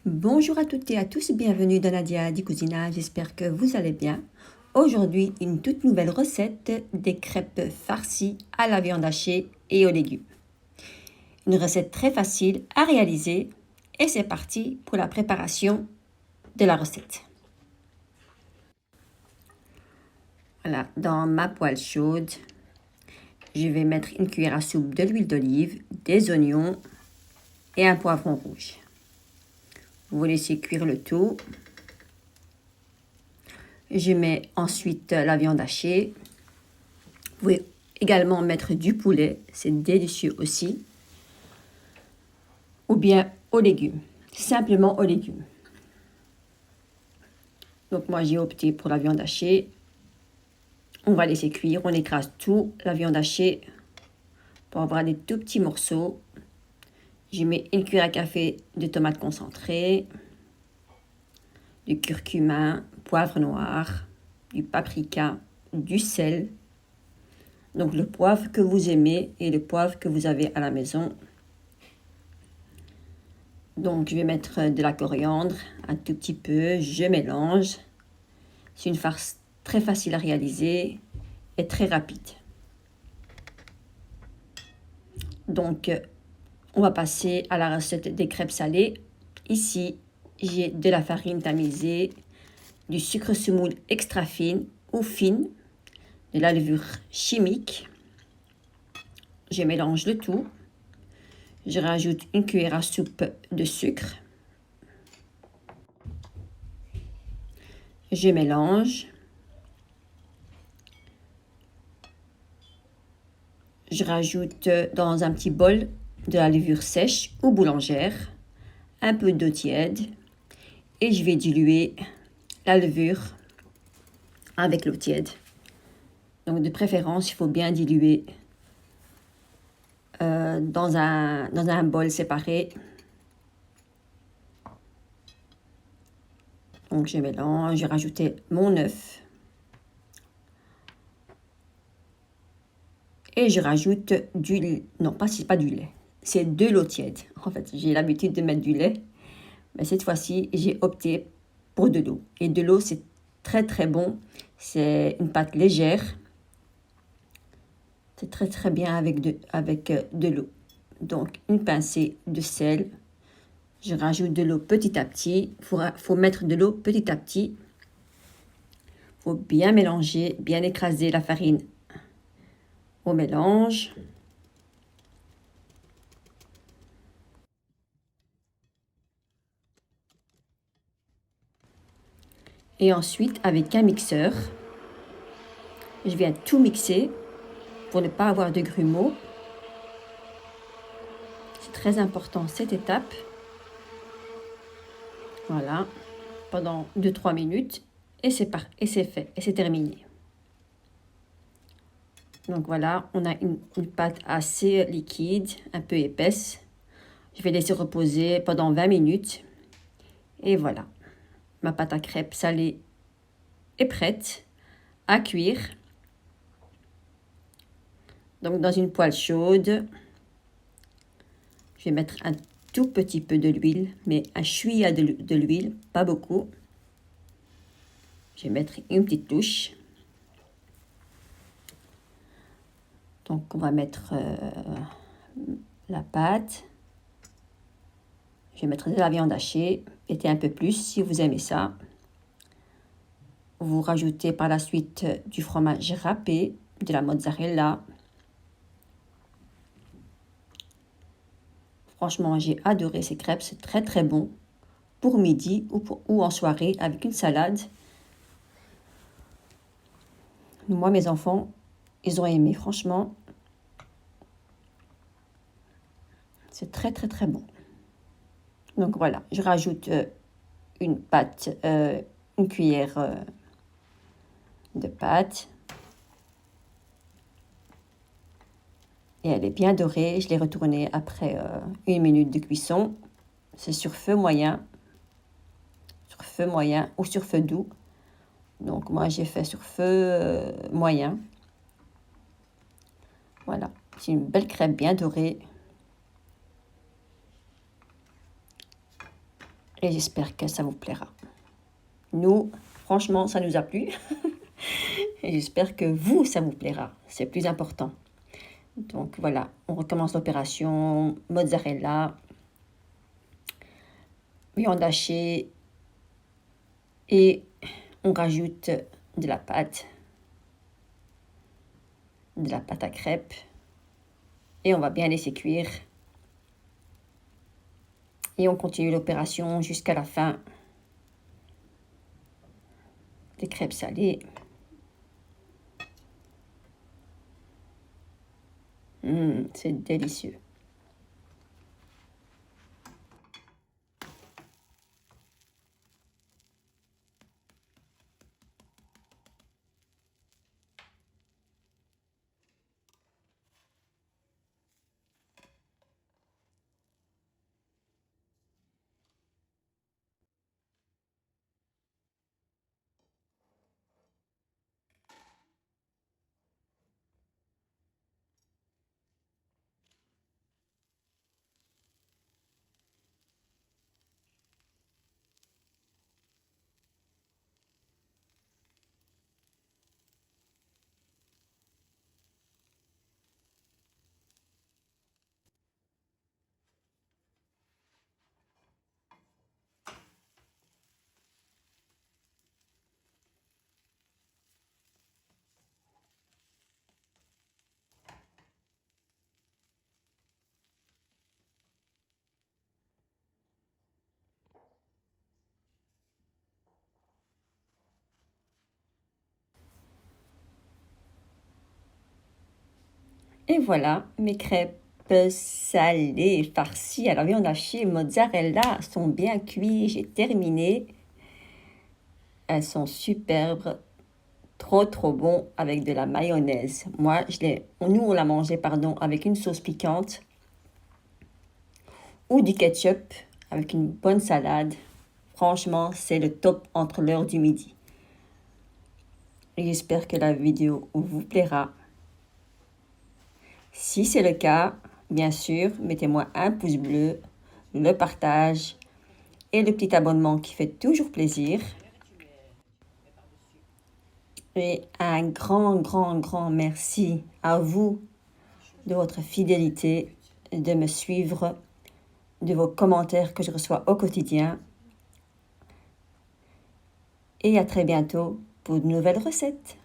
Bonjour à toutes et à tous, bienvenue dans Nadia di Cucina, j'espère que vous allez bien. Aujourd'hui, une toute nouvelle recette des crêpes farcies à la viande hachée et aux légumes. Une recette très facile à réaliser et c'est parti pour la préparation de la recette. Voilà, dans ma poêle chaude, je vais mettre une cuillère à soupe de l'huile d'olive, des oignons et un poivron rouge. Vous laissez cuire le tout. Je mets ensuite la viande hachée. Vous pouvez également mettre du poulet, c'est délicieux aussi. Ou bien aux légumes, simplement aux légumes. Donc moi j'ai opté pour la viande hachée. On va laisser cuire, on écrase tout la viande hachée pour avoir des tout petits morceaux. Je mets une cuillère à café de tomates concentrées, du curcuma, poivre noir, du paprika, du sel. Donc le poivre que vous aimez et le poivre que vous avez à la maison. Donc je vais mettre de la coriandre, un tout petit peu, je mélange. C'est une farce très facile à réaliser et très rapide. Donc on va passer à la recette des crêpes salées. Ici, j'ai de la farine tamisée, du sucre semoule extra fine ou fine, de la levure chimique. Je mélange le tout. Je rajoute une cuillère à soupe de sucre. Je mélange. Je rajoute dans un petit bol de la levure sèche ou boulangère, un peu d'eau tiède et je vais diluer la levure avec l'eau tiède. Donc de préférence, il faut bien diluer dans un bol séparé. Donc je mélange, je vais rajouter mon œuf et je rajoute du lait. Non, c'est pas du lait, c'est de l'eau tiède. En fait, j'ai l'habitude de mettre du lait, mais cette fois-ci, j'ai opté pour de l'eau. Et de l'eau, c'est très très bon. C'est une pâte légère. C'est très très bien avec de l'eau. Donc une pincée de sel. Je rajoute de l'eau petit à petit. Faut mettre de l'eau petit à petit. Faut bien mélanger, bien écraser la farine au mélange. Et ensuite, avec un mixeur, je viens tout mixer pour ne pas avoir de grumeaux. C'est très important cette étape. Voilà, pendant 2-3 minutes et c'est fait et c'est terminé. Donc voilà, on a une pâte assez liquide, un peu épaisse. Je vais laisser reposer pendant 20 minutes. Et voilà, ma pâte à crêpes salée est prête à cuire. Donc dans une poêle chaude, je vais mettre un tout petit peu de l'huile, mais un chouïa de l'huile, pas beaucoup. Je vais mettre une petite touche. Donc on va mettre la pâte. Je vais mettre de la viande hachée, mettez un peu plus si vous aimez ça. Vous rajoutez par la suite du fromage râpé, de la mozzarella. Franchement, j'ai adoré ces crêpes, c'est très très bon pour midi ou en soirée avec une salade. Moi, mes enfants, ils ont aimé, franchement. C'est très très très bon. Donc voilà, je rajoute une cuillère de pâte. Et elle est bien dorée. Je l'ai retournée après 1 minute de cuisson. C'est sur feu moyen ou sur feu doux. Donc moi j'ai fait sur feu moyen. Voilà, c'est une belle crêpe bien dorée. et j'espère que ça vous plaira. Nous, franchement, ça nous a plu et j'espère que vous, ça vous plaira. C'est plus important. Donc voilà, on recommence l'opération mozzarella, viande hachée et on rajoute de la pâte à crêpes et on va bien laisser cuire. Et on continue l'opération jusqu'à la fin des crêpes salées. C'est délicieux. Et voilà, mes crêpes salées farcies à la viande hachée mozzarella sont bien cuites. J'ai terminé. Elles sont superbes, trop bon avec de la mayonnaise. Moi, nous on l'a mangé, pardon, avec une sauce piquante ou du ketchup avec une bonne salade. Franchement, c'est le top entre l'heure du midi. Et j'espère que la vidéo vous plaira. Si c'est le cas, bien sûr, mettez-moi un pouce bleu, le partage et le petit abonnement qui fait toujours plaisir. Et un grand merci à vous de votre fidélité, de me suivre, de vos commentaires que je reçois au quotidien. Et à très bientôt pour de nouvelles recettes.